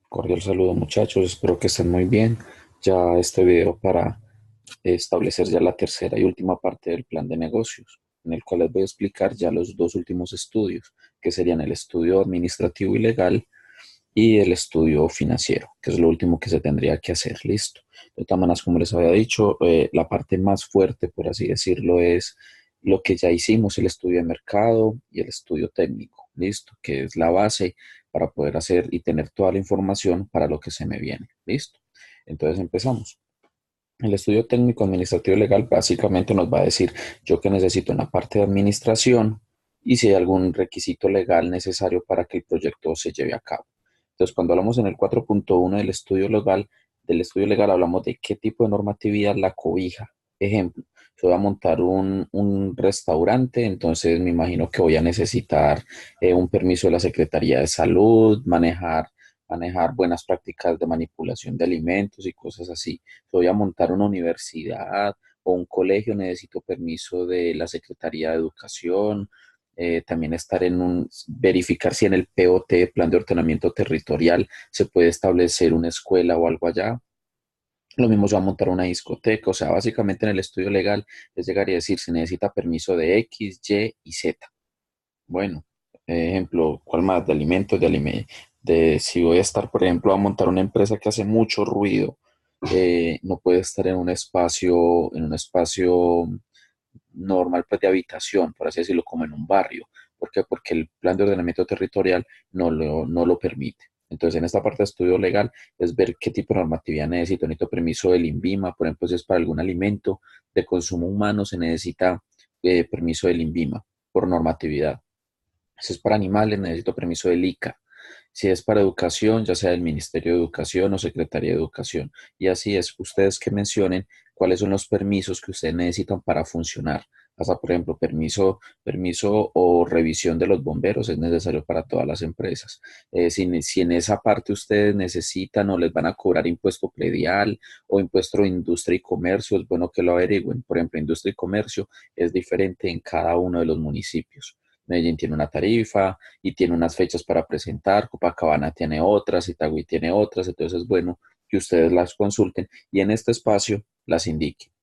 Cordial saludo muchachos, espero que estén muy bien. Ya este video para establecer ya la tercera y última parte del plan de negocios, en el cual les voy a explicar ya los dos últimos estudios, que serían el estudio administrativo y legal y el estudio financiero, que es lo último que se tendría que hacer. Listo. De todas maneras, como les había dicho, la parte más fuerte, por así decirlo, es lo que ya hicimos, el estudio de mercado y el estudio técnico. Listo, que es la base para poder hacer y tener toda la información para lo que se me viene. Listo. Entonces empezamos. El estudio técnico administrativo y legal básicamente nos va a decir yo qué necesito en la parte de administración y si hay algún requisito legal necesario para que el proyecto se lleve a cabo. Entonces, cuando hablamos en el 4.1 del estudio legal hablamos de qué tipo de normatividad la cobija. Ejemplo, yo voy a montar un restaurante, entonces me imagino que voy a necesitar un permiso de la Secretaría de Salud, manejar buenas prácticas de manipulación de alimentos y cosas así. Voy a montar una universidad o un colegio, necesito permiso de la Secretaría de Educación, también verificar si en el POT, Plan de Ordenamiento Territorial, se puede establecer una escuela o algo allá. Lo mismo se va a montar una discoteca, o sea, básicamente en el estudio legal es llegar y decir se necesita permiso de X, Y y Z. Bueno, ejemplo, ¿cuál más? De alimentos, de si voy a estar, por ejemplo, a montar una empresa que hace mucho ruido, no puede estar en un espacio normal, pues, de habitación, por así decirlo, como en un barrio. ¿Por qué? Porque el plan de ordenamiento territorial no lo permite. Entonces, en esta parte de estudio legal es ver qué tipo de normatividad necesito. Necesito permiso del INVIMA, por ejemplo, si es para algún alimento de consumo humano, se necesita permiso del INVIMA por normatividad. Si es para animales, necesito permiso del ICA. Si es para educación, ya sea del Ministerio de Educación o Secretaría de Educación. Y así es, ustedes que mencionen cuáles son los permisos que ustedes necesitan para funcionar. Hasta, por ejemplo, permiso o revisión de los bomberos es necesario para todas las empresas. Si en esa parte ustedes necesitan o les van a cobrar impuesto predial o impuesto de industria y comercio, es bueno que lo averigüen. Por ejemplo, industria y comercio es diferente en cada uno de los municipios. Medellín tiene una tarifa y tiene unas fechas para presentar, Copacabana tiene otras, Itagüí tiene otras, entonces es bueno que ustedes las consulten y en este espacio las indiquen.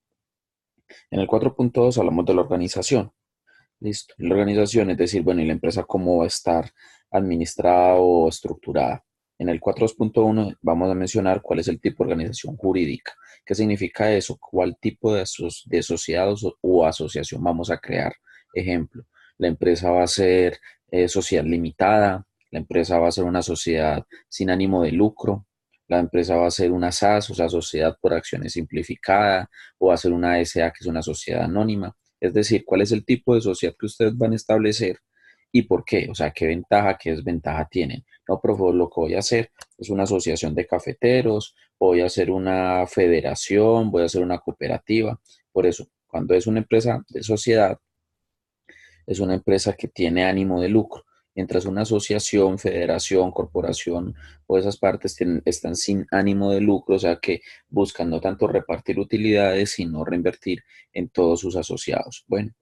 En el 4.2 hablamos de la organización. Listo. La organización es decir, bueno, y la empresa cómo va a estar administrada o estructurada. En el 4.1 vamos a mencionar cuál es el tipo de organización jurídica. ¿Qué significa eso? ¿Cuál tipo de sociedad o asociación vamos a crear? Ejemplo, la empresa va a ser sociedad limitada, la empresa va a ser una sociedad sin ánimo de lucro, la empresa va a ser una SAS, o sea, sociedad por acciones simplificada, o va a ser una SA, que es una sociedad anónima. Es decir, cuál es el tipo de sociedad que ustedes van a establecer y por qué, o sea, qué ventaja, qué desventaja tienen. No, por favor, lo que voy a hacer es una asociación de cafeteros, voy a hacer una federación, voy a hacer una cooperativa. Por eso, cuando es una empresa de sociedad, es una empresa que tiene ánimo de lucro. Mientras una asociación, federación, corporación o esas partes están sin ánimo de lucro, o sea que buscan no tanto repartir utilidades, sino reinvertir en todos sus asociados. Bueno,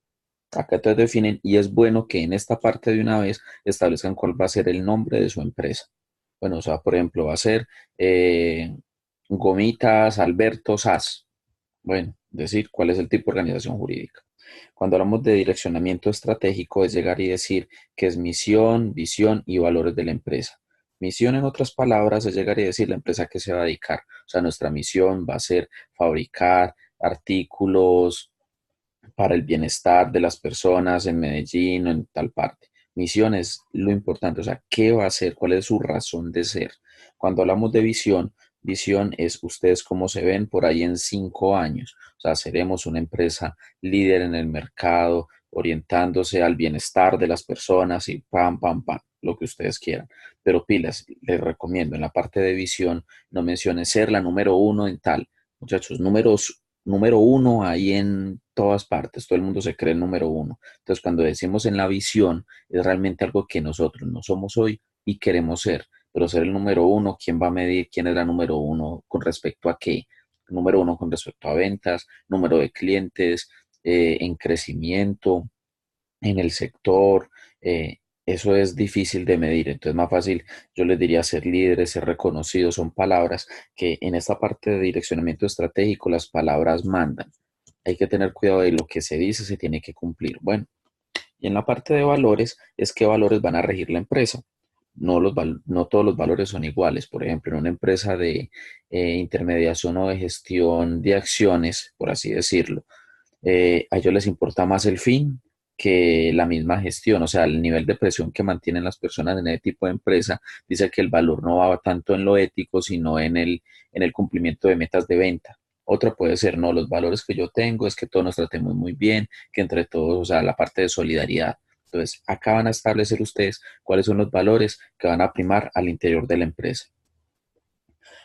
acá te definen y es bueno que en esta parte de una vez establezcan cuál va a ser el nombre de su empresa. Bueno, o sea, por ejemplo, va a ser eh, Gomitas Alberto SAS. Bueno, decir cuál es el tipo de organización jurídica. Cuando hablamos de direccionamiento estratégico es llegar y decir qué es misión, visión y valores de la empresa. Misión, en otras palabras, es llegar y decir la empresa que se va a dedicar. O sea, nuestra misión va a ser fabricar artículos para el bienestar de las personas en Medellín o en tal parte. Misión es lo importante, o sea, ¿qué va a hacer? ¿Cuál es su razón de ser? Cuando hablamos de visión es ustedes cómo se ven por ahí en 5 años. O sea, seremos una empresa líder en el mercado, orientándose al bienestar de las personas y pam, pam, pam, lo que ustedes quieran. Pero pilas, les recomiendo en la parte de visión, no menciones ser la número uno en tal. Muchachos, número uno ahí en todas partes, todo el mundo se cree el número uno. Entonces, cuando decimos en la visión, es realmente algo que nosotros no somos hoy y queremos ser, pero ser el número uno, ¿quién va a medir quién es la número uno con respecto a qué? Número uno con respecto a ventas, número de clientes, en crecimiento, en el sector. Eso es difícil de medir, entonces más fácil, yo les diría ser líderes, ser reconocidos, son palabras que en esta parte de direccionamiento estratégico las palabras mandan. Hay que tener cuidado de lo que se dice, se tiene que cumplir. Bueno, y en la parte de valores es qué valores van a regir la empresa. No todos los valores son iguales. Por ejemplo, en una empresa de intermediación o de gestión de acciones, por así decirlo, a ellos les importa más el fin que la misma gestión, o sea, el nivel de presión que mantienen las personas en ese tipo de empresa dice que el valor no va tanto en lo ético, sino en el cumplimiento de metas de venta. Otra puede ser, no, los valores que yo tengo es que todos nos tratemos muy bien, que entre todos, o sea, la parte de solidaridad. Entonces, acá van a establecer ustedes cuáles son los valores que van a primar al interior de la empresa.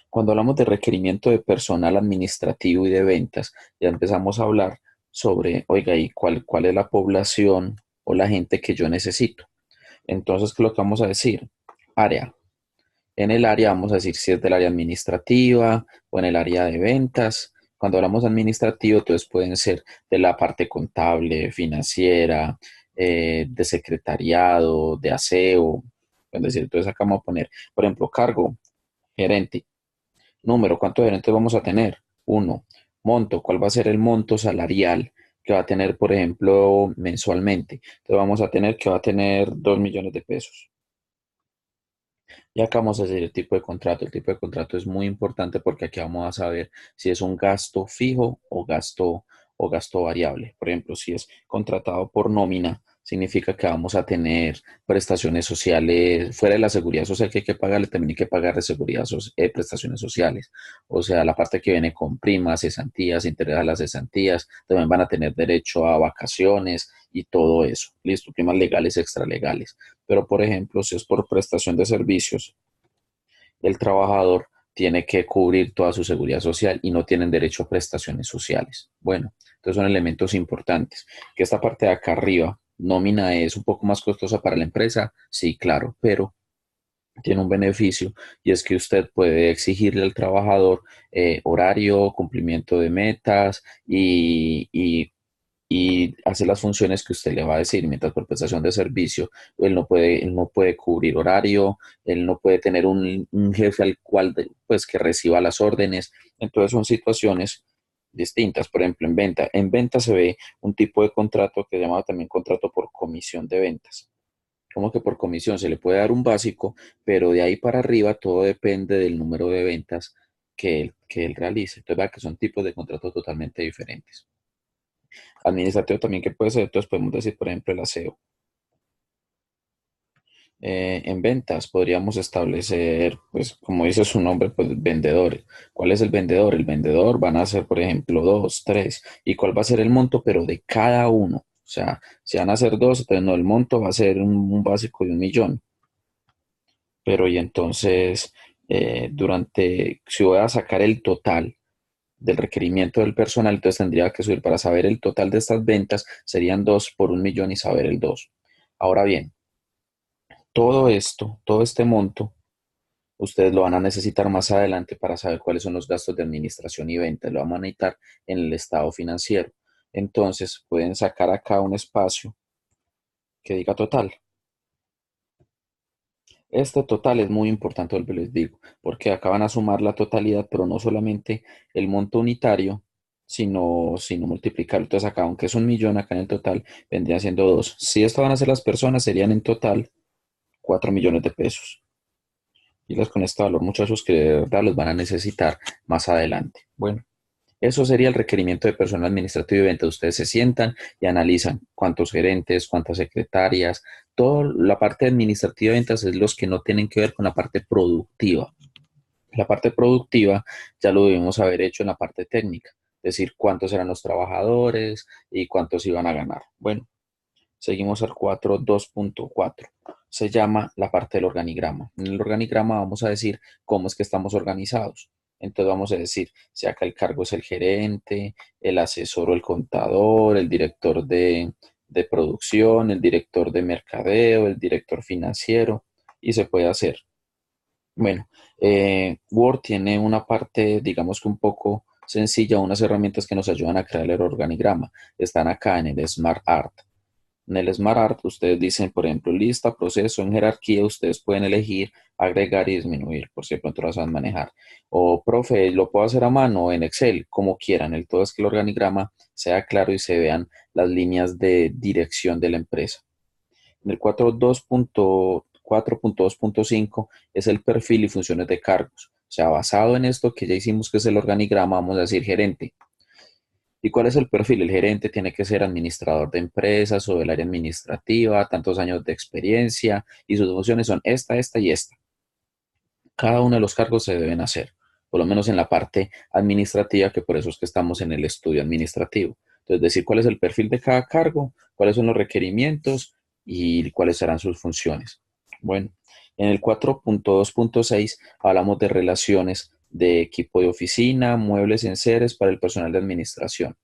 Cuando hablamos de requerimiento de personal administrativo y de ventas, ya empezamos a hablar sobre, oiga, ¿y cuál es la población o la gente que yo necesito? Entonces, ¿qué es lo que vamos a decir? Área. En el área vamos a decir si es del área administrativa o en el área de ventas. Cuando hablamos administrativo, entonces pueden ser de la parte contable, financiera, de secretariado, de aseo. Es decir, entonces acá vamos a poner, por ejemplo, cargo, gerente. Número, ¿cuántos gerentes vamos a tener? Uno. Monto, ¿cuál va a ser el monto salarial que va a tener, por ejemplo, mensualmente? Entonces vamos a tener que va a tener 2 millones de pesos. Y acá vamos a hacer el tipo de contrato. El tipo de contrato es muy importante porque aquí vamos a saber si es un gasto fijo o gasto variable. Por ejemplo, si es contratado por nómina, significa que vamos a tener prestaciones sociales, fuera de la seguridad social que hay que pagarle, también hay que pagar de seguridad, prestaciones sociales. O sea, la parte que viene con primas, cesantías, interés a las cesantías, también van a tener derecho a vacaciones y todo eso. Listo, primas legales, extralegales. Pero, por ejemplo, si es por prestación de servicios, el trabajador tiene que cubrir toda su seguridad social y no tienen derecho a prestaciones sociales. Bueno, entonces son elementos importantes. Que esta parte de acá arriba, nómina es un poco más costosa para la empresa, sí, claro, pero tiene un beneficio y es que usted puede exigirle al trabajador horario, cumplimiento de metas y hace las funciones que usted le va a decir, mientras por prestación de servicio, él no puede cubrir horario, él no puede tener un jefe al cual pues que reciba las órdenes, entonces son situaciones distintas. Por ejemplo, en venta se ve un tipo de contrato que se llama también contrato por comisión de ventas. Como que por comisión se le puede dar un básico, pero de ahí para arriba todo depende del número de ventas que él realice. Entonces, vea que son tipos de contratos totalmente diferentes. Administrativo también que puede ser, entonces podemos decir, por ejemplo, el aseo. En ventas podríamos establecer, pues como dice su nombre, pues vendedores. ¿Cuál es el vendedor? El vendedor van a ser, por ejemplo, dos, tres. ¿Y cuál va a ser el monto? Pero de cada uno. O sea, si van a ser dos, entonces no, el monto va a ser un básico de 1 millón. Pero y entonces, si voy a sacar el total del requerimiento del personal, entonces tendría que subir para saber el total de estas ventas, serían 2 por 1 millón y saber el 2. Ahora bien, todo esto, todo este monto, ustedes lo van a necesitar más adelante para saber cuáles son los gastos de administración y venta. Lo van a necesitar en el estado financiero. Entonces, pueden sacar acá un espacio que diga total. Este total es muy importante, vuelvo y les digo, porque acá van a sumar la totalidad, pero no solamente el monto unitario, sino multiplicarlo. Entonces acá, aunque es 1 millón, acá en el total vendría siendo dos. Si esto van a ser las personas, serían en total 4 millones de pesos. Y les con este valor, muchachos, que de verdad los van a necesitar más adelante. Bueno. Eso sería el requerimiento de personal administrativo y ventas. Ustedes se sientan y analizan cuántos gerentes, cuántas secretarias, toda la parte administrativa de ventas es los que no tienen que ver con la parte productiva. La parte productiva ya lo debemos haber hecho en la parte técnica, es decir, cuántos eran los trabajadores y cuántos iban a ganar. Bueno, seguimos al 4.2.4. Se llama la parte del organigrama. En el organigrama vamos a decir cómo es que estamos organizados. Entonces vamos a decir si acá el cargo es el gerente, el asesor o el contador, el director de producción, el director de mercadeo, el director financiero y se puede hacer. Bueno, Word tiene una parte, digamos que un poco sencilla, unas herramientas que nos ayudan a crear el organigrama. Están acá en el Smart Art. En el SmartArt ustedes dicen, por ejemplo, lista, proceso, en jerarquía, ustedes pueden elegir agregar y disminuir, por si de pronto lo saben manejar. O, profe, lo puedo hacer a mano o en Excel, como quieran. El todo es que el organigrama sea claro y se vean las líneas de dirección de la empresa. En el 4.2.5 es el perfil y funciones de cargos. O sea, basado en esto que ya hicimos, que es el organigrama, vamos a decir gerente. ¿Y cuál es el perfil? El gerente tiene que ser administrador de empresas o del área administrativa, tantos años de experiencia y sus funciones son esta y esta. Cada uno de los cargos se deben hacer, por lo menos en la parte administrativa, que por eso es que estamos en el estudio administrativo. Entonces, decir cuál es el perfil de cada cargo, cuáles son los requerimientos y cuáles serán sus funciones. Bueno, en el 4.2.6 hablamos de relaciones de equipo de oficina, muebles, enseres para el personal de administración.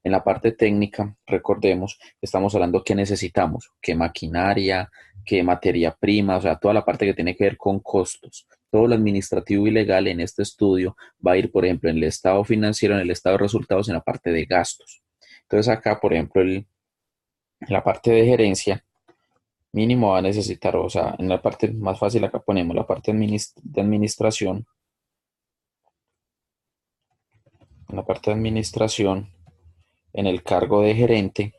En la parte técnica, recordemos, estamos hablando qué necesitamos, qué maquinaria, qué materia prima, o sea, toda la parte que tiene que ver con costos. Todo lo administrativo y legal en este estudio va a ir, por ejemplo, en el estado financiero, en el estado de resultados, en la parte de gastos. Entonces acá, por ejemplo, la parte de gerencia, mínimo va a necesitar, o sea, en la parte más fácil acá ponemos la parte de administración. En la parte de administración, en el cargo de gerente,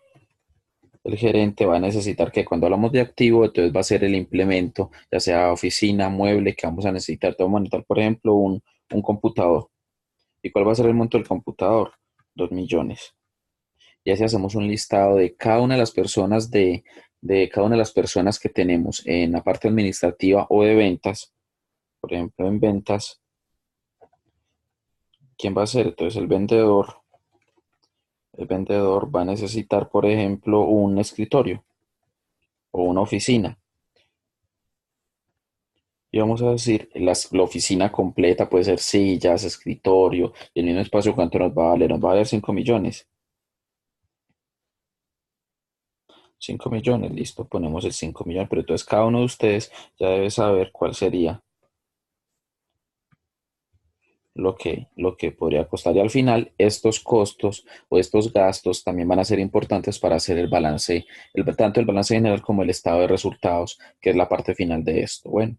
el gerente va a necesitar que cuando hablamos de activo, entonces va a ser el implemento, ya sea oficina, mueble, que vamos a necesitar. Te vamos a necesitar, por ejemplo, un computador. ¿Y cuál va a ser el monto del computador? 2 millones. Y así hacemos un listado de cada una de las personas de cada una de las personas que tenemos en la parte administrativa o de ventas. Por ejemplo, en ventas, ¿quién va a ser? Entonces el vendedor. El vendedor va a necesitar, por ejemplo, un escritorio o una oficina. Y vamos a decir, la oficina completa puede ser sillas, escritorio, y el mismo espacio, ¿cuánto nos va a valer? Nos va a valer 5 millones. 5 millones, listo, ponemos el 5 millones, pero entonces cada uno de ustedes ya debe saber cuál sería lo que podría costar. Y al final, estos costos o estos gastos también van a ser importantes para hacer el balance, tanto el balance general como el estado de resultados, que es la parte final de esto. Bueno.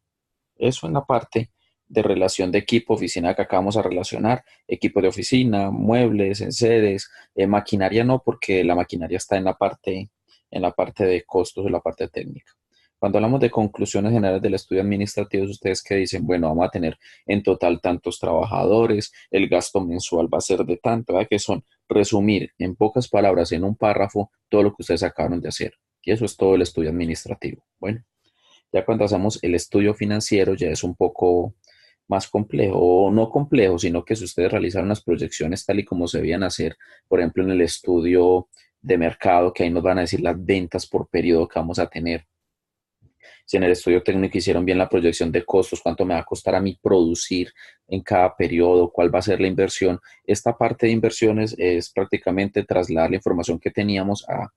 Eso en la parte de relación de equipo, oficina que acabamos a relacionar, equipo de oficina, muebles, enseres, maquinaria no, porque la maquinaria está en la parte de costos, en la parte técnica. Cuando hablamos de conclusiones generales del estudio administrativo, ustedes que dicen, bueno, vamos a tener en total tantos trabajadores, el gasto mensual va a ser de tanto, ¿verdad? Que son resumir en pocas palabras, en un párrafo, todo lo que ustedes acabaron de hacer. Y eso es todo el estudio administrativo. Bueno. Ya cuando hacemos el estudio financiero ya es un poco más complejo, o no complejo, sino que si ustedes realizaron las proyecciones tal y como se debían hacer, por ejemplo, en el estudio de mercado, que ahí nos van a decir las ventas por periodo que vamos a tener. Si en el estudio técnico hicieron bien la proyección de costos, cuánto me va a costar a mí producir en cada periodo, cuál va a ser la inversión. Esta parte de inversiones es prácticamente trasladar la información que teníamos a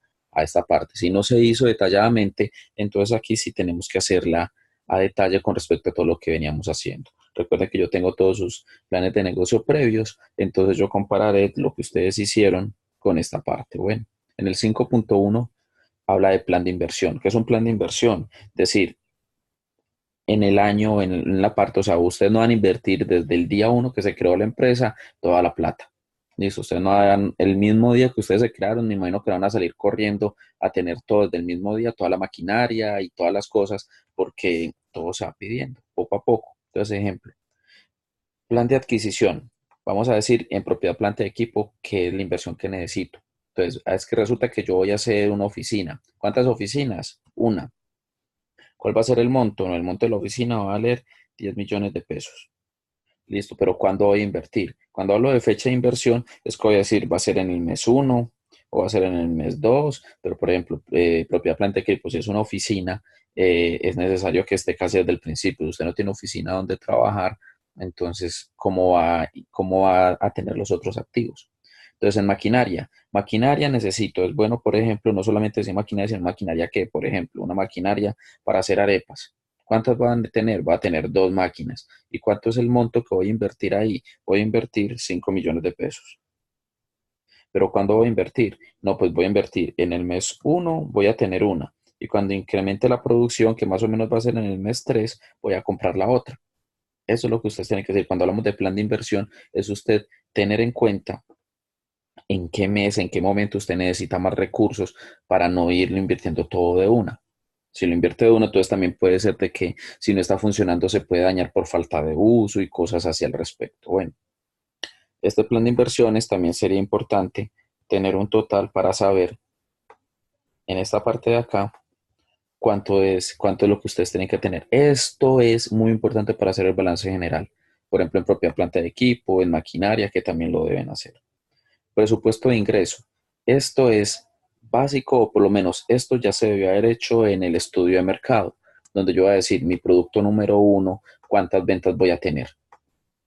esta parte. Si no se hizo detalladamente, entonces aquí sí tenemos que hacerla a detalle con respecto a todo lo que veníamos haciendo. Recuerden que yo tengo todos sus planes de negocio previos, entonces yo compararé lo que ustedes hicieron con esta parte. Bueno, en el 5.1 habla de plan de inversión. ¿Qué es un plan de inversión? Es decir, en el año, en la parte, o sea, ustedes no van a invertir desde el día uno que se creó la empresa toda la plata. Listo, ustedes no hagan el mismo día que ustedes se crearon, me imagino que van a salir corriendo a tener todo desde el mismo día, toda la maquinaria y todas las cosas, porque todo se va pidiendo poco a poco. Entonces, ejemplo, plan de adquisición. Vamos a decir en propiedad planta de equipo, qué es la inversión que necesito. Entonces, es que resulta que yo voy a hacer una oficina. ¿Cuántas oficinas? Una. ¿Cuál va a ser el monto? No, el monto de la oficina va a valer 10 millones de pesos. Listo, pero ¿cuándo voy a invertir? Cuando hablo de fecha de inversión, es que voy a decir, va a ser en el mes uno o va a ser en el mes 2, pero por ejemplo, propiedad planta de equipo, si es una oficina, es necesario que esté casi desde el principio. Si usted no tiene oficina donde trabajar, entonces, ¿cómo va a tener los otros activos? Entonces, en maquinaria necesito, es bueno, por ejemplo, no solamente decir maquinaria, sino maquinaria que, por ejemplo, una maquinaria para hacer arepas. ¿Cuántas van a tener? Va a tener dos máquinas. ¿Y cuánto es el monto que voy a invertir ahí? Voy a invertir 5 millones de pesos. Pero ¿cuándo voy a invertir? No, pues voy a invertir en el mes uno, voy a tener una. Y cuando incremente la producción, que más o menos va a ser en el mes 3, voy a comprar la otra. Eso es lo que ustedes tienen que decir. Cuando hablamos de plan de inversión, es usted tener en cuenta en qué mes, en qué momento usted necesita más recursos para no irlo invirtiendo todo de una. Si lo invierte de uno, entonces también puede ser de que si no está funcionando se puede dañar por falta de uso y cosas así al respecto. Bueno, este plan de inversiones también sería importante tener un total para saber en esta parte de acá cuánto es lo que ustedes tienen que tener. Esto es muy importante para hacer el balance general. Por ejemplo, en propia planta de equipo, en maquinaria, que también lo deben hacer. Presupuesto de ingreso. Esto es básico, o por lo menos esto ya se debió haber hecho en el estudio de mercado, donde yo voy a decir mi producto número uno, cuántas ventas voy a tener.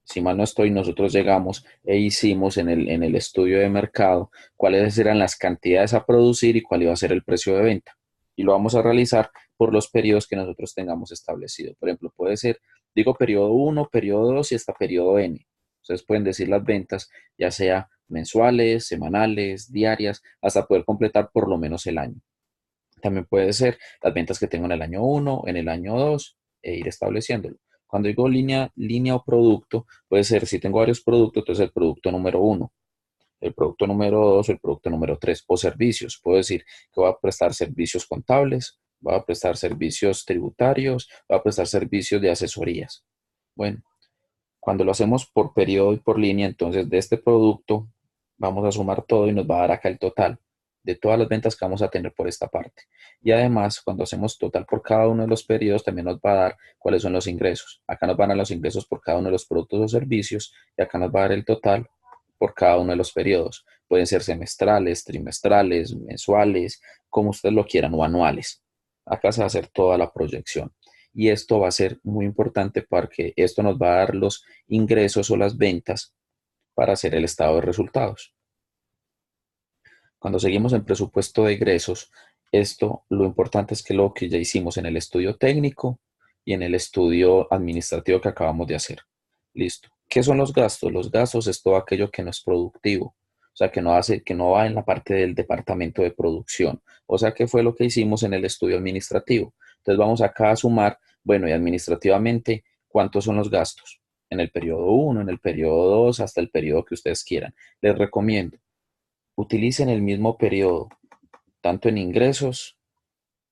Si mal no estoy, nosotros llegamos e hicimos en el estudio de mercado cuáles eran las cantidades a producir y cuál iba a ser el precio de venta. Y lo vamos a realizar por los periodos que nosotros tengamos establecido. Por ejemplo, puede ser, digo, periodo uno, periodo 2 y hasta periodo N. Ustedes pueden decir las ventas, ya sea mensuales, semanales, diarias, hasta poder completar por lo menos el año. También puede ser las ventas que tengo en el año uno, en el año 2 e ir estableciéndolo. Cuando digo línea o producto, puede ser, si tengo varios productos, entonces el producto número uno, el producto número 2, el producto número 3 o servicios. Puedo decir que voy a prestar servicios contables, voy a prestar servicios tributarios, voy a prestar servicios de asesorías. Bueno, cuando lo hacemos por periodo y por línea, entonces de este producto vamos a sumar todo y nos va a dar acá el total de todas las ventas que vamos a tener por esta parte. Y además, cuando hacemos total por cada uno de los periodos, también nos va a dar cuáles son los ingresos. Acá nos van a dar los ingresos por cada uno de los productos o servicios y acá nos va a dar el total por cada uno de los periodos. Pueden ser semestrales, trimestrales, mensuales, como ustedes lo quieran, o anuales. Acá se va a hacer toda la proyección. Y esto va a ser muy importante porque esto nos va a dar los ingresos o las ventas para hacer el estado de resultados. Cuando seguimos en presupuesto de egresos, esto lo importante es que lo que ya hicimos en el estudio técnico y en el estudio administrativo que acabamos de hacer. Listo. ¿Qué son los gastos? Los gastos es todo aquello que no es productivo, o sea, que no va en la parte del departamento de producción. O sea, ¿qué fue lo que hicimos en el estudio administrativo? Entonces vamos acá a sumar, bueno, y administrativamente, ¿cuántos son los gastos? En el periodo uno, en el periodo 2, hasta el periodo que ustedes quieran. Les recomiendo utilicen el mismo periodo, tanto en ingresos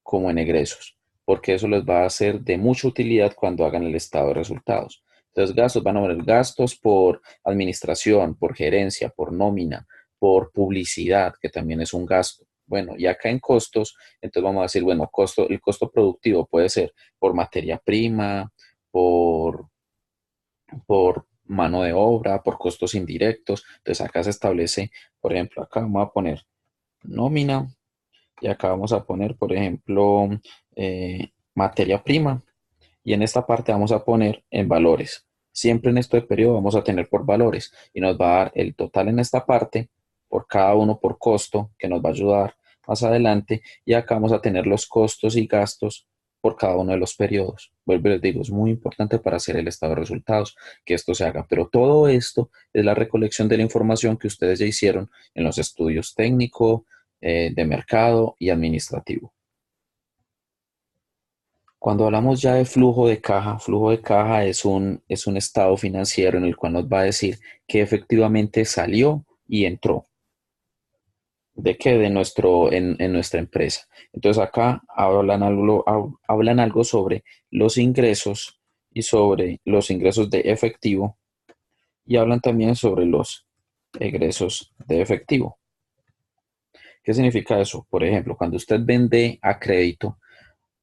como en egresos, porque eso les va a ser de mucha utilidad cuando hagan el estado de resultados. Entonces, gastos van a haber gastos por administración, por gerencia, por nómina, por publicidad, que también es un gasto. Bueno, y acá en costos, entonces vamos a decir, bueno, el costo productivo puede ser por materia prima, por por mano de obra, por costos indirectos. Entonces acá se establece, por ejemplo, acá vamos a poner nómina y acá vamos a poner, por ejemplo, materia prima y en esta parte vamos a poner en valores. Siempre en este periodo vamos a tener por valores y nos va a dar el total en esta parte por cada uno por costo que nos va a ayudar más adelante y acá vamos a tener los costos y gastos por cada uno de los periodos. Vuelvo y les digo, es muy importante para hacer el estado de resultados que esto se haga, pero todo esto es la recolección de la información que ustedes ya hicieron en los estudios técnico, de mercado y administrativo. Cuando hablamos ya de flujo de caja es un estado financiero en el cual nos va a decir que efectivamente salió y entró. ¿De qué? En nuestra empresa. Entonces acá hablan algo sobre los ingresos y sobre los ingresos de efectivo y hablan también sobre los egresos de efectivo. ¿Qué significa eso? Por ejemplo, cuando usted vende a crédito,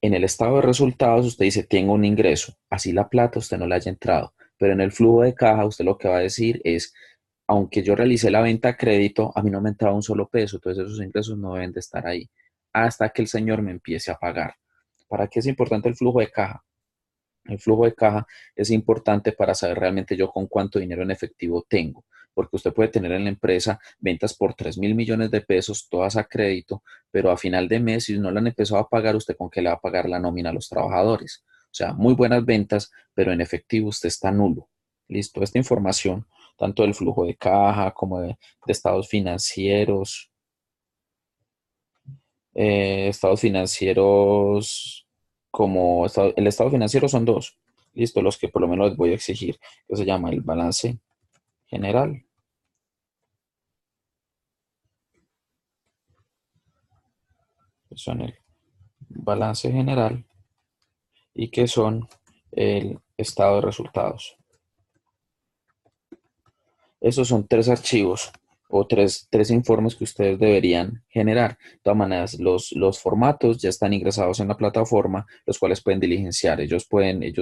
en el estado de resultados usted dice, tengo un ingreso, así la plata usted no le haya entrado, pero en el flujo de caja usted lo que va a decir es, aunque yo realicé la venta a crédito, a mí no me entraba un solo peso, entonces esos ingresos no deben de estar ahí hasta que el señor me empiece a pagar. ¿Para qué es importante el flujo de caja? El flujo de caja es importante para saber realmente yo con cuánto dinero en efectivo tengo, porque usted puede tener en la empresa ventas por 3.000 millones de pesos, todas a crédito, pero a final de mes, si no le han empezado a pagar, ¿usted con qué le va a pagar la nómina a los trabajadores? O sea, muy buenas ventas, pero en efectivo usted está nulo. Listo, esta información tanto del flujo de caja como de estados financieros. Estados financieros, el estado financiero son dos, listo, los que por lo menos les voy a exigir, que se llama el balance general, que son el balance general y que son el estado de resultados. Esos son tres archivos o tres informes que ustedes deberían generar. De todas maneras, los formatos ya están ingresados en la plataforma, los cuales pueden diligenciar. Ellos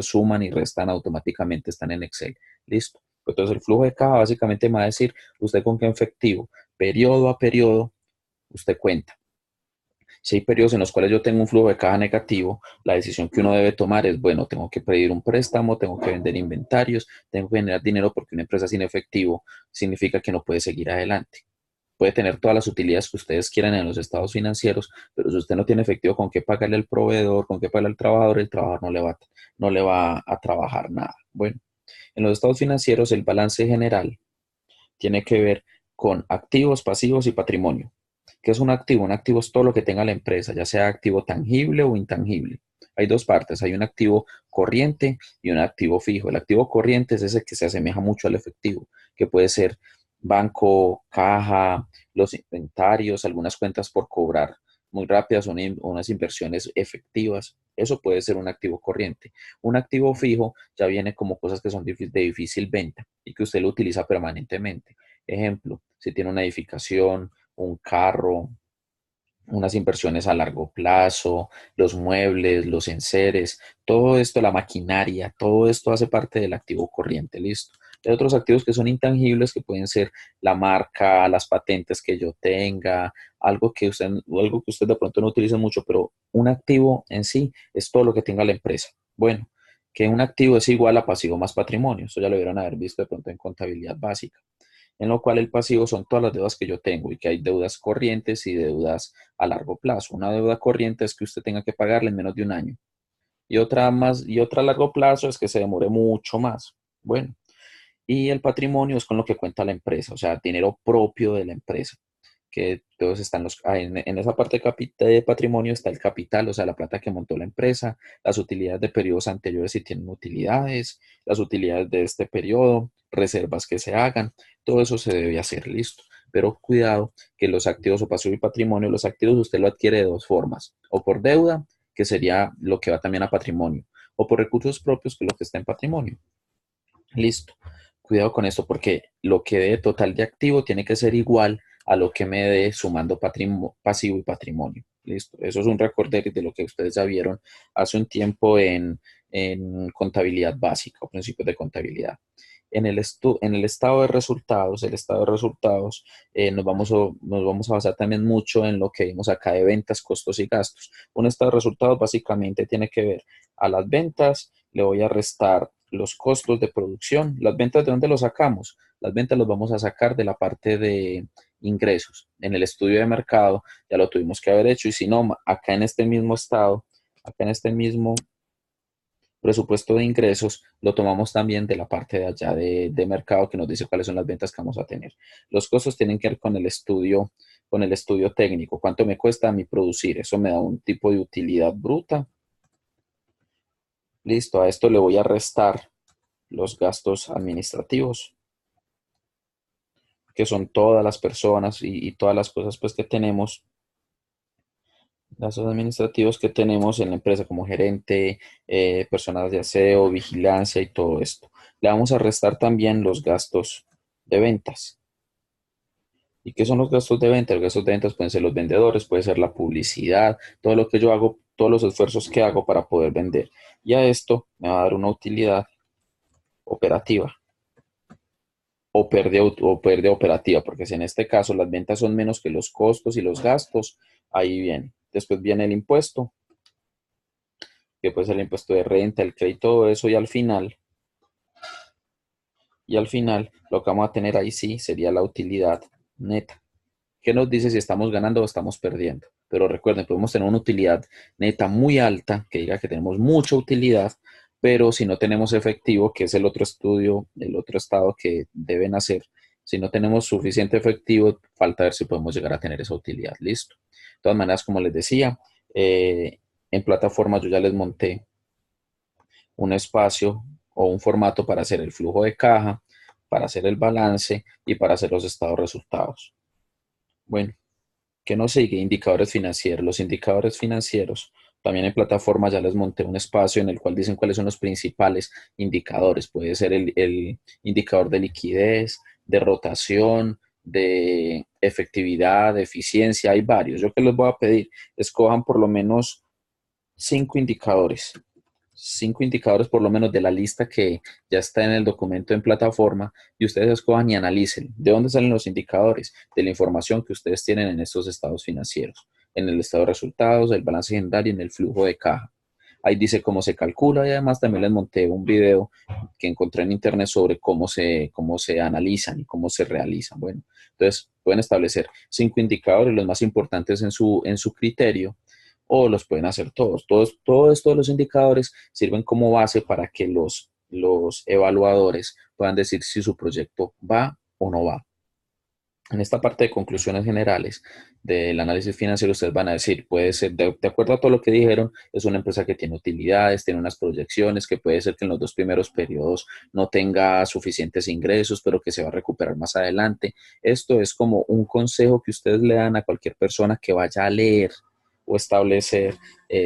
suman y restan automáticamente, están en Excel. Listo. Entonces, el flujo de caja básicamente me va a decir usted con qué efectivo, periodo a periodo, usted cuenta. Si hay periodos en los cuales yo tengo un flujo de caja negativo, la decisión que uno debe tomar es, bueno, tengo que pedir un préstamo, tengo que vender inventarios, tengo que generar dinero porque una empresa sin efectivo significa que no puede seguir adelante. Puede tener todas las utilidades que ustedes quieran en los estados financieros, pero si usted no tiene efectivo con qué pagarle al proveedor, con qué pagarle al trabajador, el trabajador no le va a trabajar nada. Bueno, en los estados financieros el balance general tiene que ver con activos, pasivos y patrimonio. ¿Qué es un activo? Un activo es todo lo que tenga la empresa, ya sea activo tangible o intangible. Hay dos partes, hay un activo corriente y un activo fijo. El activo corriente es ese que se asemeja mucho al efectivo, que puede ser banco, caja, los inventarios, algunas cuentas por cobrar muy rápidas, unas inversiones efectivas. Eso puede ser un activo corriente. Un activo fijo ya viene como cosas que son de difícil venta y que usted lo utiliza permanentemente. Ejemplo, si tiene una edificación, un carro, unas inversiones a largo plazo, los muebles, los enseres, todo esto, la maquinaria, todo esto hace parte del activo corriente, listo. Hay otros activos que son intangibles, que pueden ser la marca, las patentes que yo tenga, algo que usted de pronto no utilice mucho, pero un activo en sí es todo lo que tenga la empresa. Bueno, que un activo es igual a pasivo más patrimonio, eso ya lo debieron haber visto de pronto en contabilidad básica, en lo cual el pasivo son todas las deudas que yo tengo y que hay deudas corrientes y deudas a largo plazo. Una deuda corriente es que usted tenga que pagarle en menos de un año y otra a largo plazo es que se demore mucho más. Bueno, y el patrimonio es con lo que cuenta la empresa, o sea, dinero propio de la empresa, que todos están en esa parte de patrimonio está el capital, o sea, la plata que montó la empresa, las utilidades de periodos anteriores si tienen utilidades, las utilidades de este periodo, reservas que se hagan, todo eso se debe hacer, listo. Pero cuidado que los activos o pasivo y patrimonio, los activos usted lo adquiere de dos formas, o por deuda, que sería lo que va también a patrimonio, o por recursos propios, que es lo que está en patrimonio. Listo. Cuidado con esto porque lo que dé total de activo tiene que ser igual a lo que me dé sumando pasivo y patrimonio. Listo. Eso es un recorder de lo que ustedes ya vieron hace un tiempo en contabilidad básica o principios de contabilidad. En el estado de resultados, nos vamos a basar también mucho en lo que vimos acá de ventas, costos y gastos. Un estado de resultados básicamente tiene que ver a las ventas, le voy a restar los costos de producción. ¿Las ventas de dónde los sacamos? Las ventas los vamos a sacar de la parte de ingresos. En el estudio de mercado ya lo tuvimos que haber hecho y si no, acá en este mismo estado, acá en este mismo presupuesto de ingresos, lo tomamos también de la parte de allá de mercado que nos dice cuáles son las ventas que vamos a tener. Los costos tienen que ver con el estudio técnico. ¿Cuánto me cuesta a mí producir? Eso me da un tipo de utilidad bruta. Listo, a esto le voy a restar los gastos administrativos, que son todas las personas y todas las cosas pues que tenemos, gastos administrativos que tenemos en la empresa como gerente, personas de aseo, vigilancia y todo esto. Le vamos a restar también los gastos de ventas. ¿Y qué son los gastos de venta? Los gastos de ventas pueden ser los vendedores, puede ser la publicidad, todo lo que yo hago, todos los esfuerzos que hago para poder vender. Y a esto me va a dar una utilidad operativa o pérdida operativa, porque si en este caso las ventas son menos que los costos y los gastos, ahí viene. Después viene el impuesto, que puede ser el impuesto de renta, el crédito, todo eso, y al final lo que vamos a tener ahí sí sería la utilidad neta. ¿Qué nos dice si estamos ganando o estamos perdiendo? Pero recuerden, podemos tener una utilidad neta muy alta, que diga que tenemos mucha utilidad, pero si no tenemos efectivo, que es el otro estudio, el otro estado que deben hacer, si no tenemos suficiente efectivo, falta ver si podemos llegar a tener esa utilidad. Listo. De todas maneras, como les decía, en plataforma yo ya les monté un espacio o un formato para hacer el flujo de caja, para hacer el balance y para hacer los estados resultados. Bueno, ¿qué nos sigue? Indicadores financieros. Los indicadores financieros, también en plataforma ya les monté un espacio en el cual dicen cuáles son los principales indicadores. Puede ser el indicador de liquidez, de rotación, de efectividad, de eficiencia, hay varios. Yo que les voy a pedir, escojan por lo menos 5 indicadores, 5 indicadores por lo menos de la lista que ya está en el documento en plataforma y ustedes escojan y analicen de dónde salen los indicadores, de la información que ustedes tienen en estos estados financieros, en el estado de resultados, el balance general y en el flujo de caja. Ahí dice cómo se calcula y además también les monté un video que encontré en internet sobre cómo se analizan y cómo se realizan. Bueno, entonces pueden establecer 5 indicadores, los más importantes en su criterio, o los pueden hacer todos. Todos los indicadores sirven como base para que los evaluadores puedan decir si su proyecto va o no va. En esta parte de conclusiones generales del análisis financiero, ustedes van a decir, puede ser, de acuerdo a todo lo que dijeron, es una empresa que tiene utilidades, tiene unas proyecciones, que puede ser que en los 2 primeros periodos no tenga suficientes ingresos, pero que se va a recuperar más adelante. Esto es como un consejo que ustedes le dan a cualquier persona que vaya a leer o establecer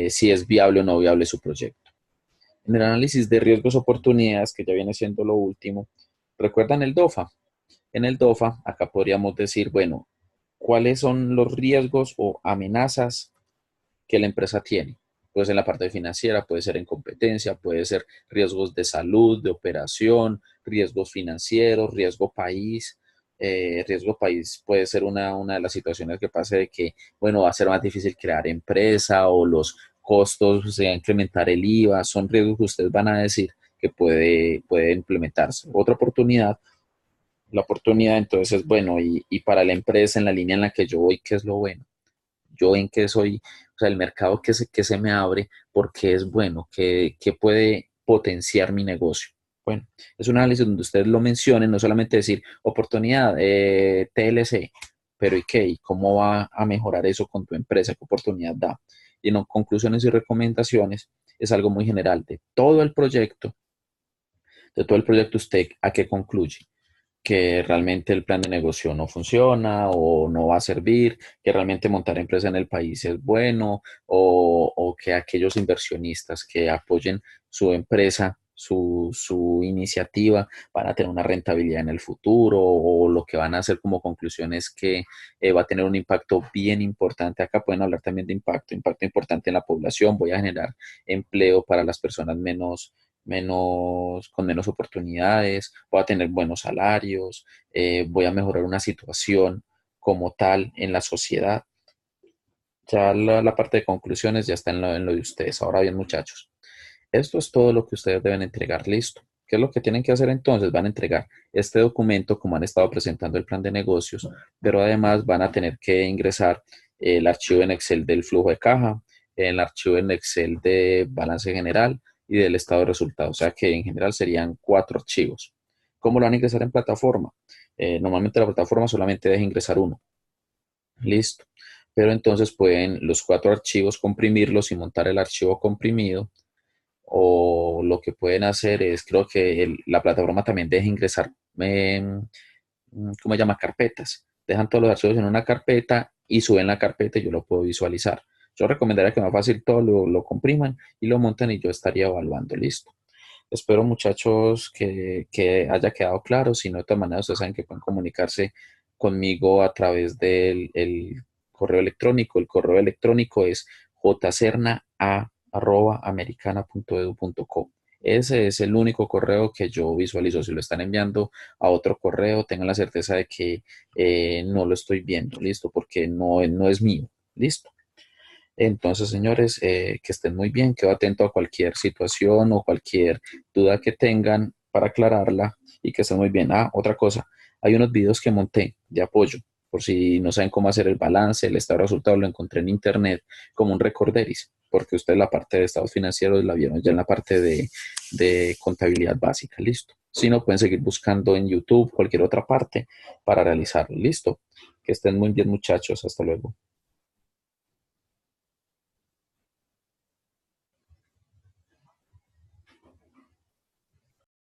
si es viable o no viable su proyecto. En el análisis de riesgos oportunidades, que ya viene siendo lo último, ¿recuerdan el DOFA? En el DOFA, acá podríamos decir, bueno, ¿cuáles son los riesgos o amenazas que la empresa tiene? Puede ser en la parte financiera, puede ser en competencia, puede ser riesgos de salud, de operación, riesgos financieros, riesgo país. Riesgo país puede ser una de las situaciones que pase de que, bueno, va a ser más difícil crear empresa o los costos, se va a incrementar el IVA, son riesgos que ustedes van a decir que puede implementarse. Otra oportunidad, la oportunidad entonces es bueno, y para la empresa en la línea en la que yo voy, ¿qué es lo bueno? Yo en qué soy, o sea, el mercado que se me abre, porque es bueno, que puede potenciar mi negocio. Bueno, es un análisis donde ustedes lo mencionen, no solamente decir oportunidad, TLC, pero ¿y qué? ¿Y cómo va a mejorar eso con tu empresa? ¿Qué oportunidad da? Y en conclusiones y recomendaciones es algo muy general de todo el proyecto, usted a qué concluye, que realmente el plan de negocio no funciona o no va a servir, que realmente montar empresa en el país es bueno, o que aquellos inversionistas que apoyen su empresa, su iniciativa, van a tener una rentabilidad en el futuro, o lo que van a hacer como conclusión es que va a tener un impacto bien importante. Acá pueden hablar también de impacto importante en la población, voy a generar empleo para las personas con menos oportunidades, voy a tener buenos salarios, voy a mejorar una situación como tal en la sociedad. Ya la parte de conclusiones ya está en lo de ustedes. Ahora bien, muchachos, esto es todo lo que ustedes deben entregar. Listo. ¿Qué es lo que tienen que hacer entonces? Van a entregar este documento como han estado presentando el plan de negocios, pero además van a tener que ingresar el archivo en Excel del flujo de caja, el archivo en Excel de balance general y del estado de resultados. O sea que en general serían 4 archivos. ¿Cómo lo van a ingresar en plataforma? Normalmente la plataforma solamente deja ingresar uno. Listo. Pero entonces pueden los 4 archivos comprimirlos y montar el archivo comprimido, o lo que pueden hacer es, creo que la plataforma también deja ingresar, ¿cómo se llama? Carpetas. Dejan todos los archivos en una carpeta y suben la carpeta y yo lo puedo visualizar. Yo recomendaría que más fácil todo lo compriman y lo monten y yo estaría evaluando. Listo. Espero, muchachos, que haya quedado claro. Si no, de todas maneras, ustedes saben que pueden comunicarse conmigo a través del correo electrónico. El correo electrónico es jcerna@americana.edu.co. Ese es el único correo que yo visualizo. Si lo están enviando a otro correo, tengan la certeza de que no lo estoy viendo, listo, porque no es mío, listo. Entonces, señores, que estén muy bien, quedo atento a cualquier situación o cualquier duda que tengan para aclararla y que estén muy bien. Ah, otra cosa, hay unos videos que monté de apoyo. por si no saben cómo hacer el balance, el estado de resultados lo encontré en internet como un recorderis, porque ustedes la parte de estados financieros la vieron ya en la parte de contabilidad básica, listo. Si no, pueden seguir buscando en YouTube, cualquier otra parte para realizarlo, listo. Que estén muy bien, muchachos, hasta luego.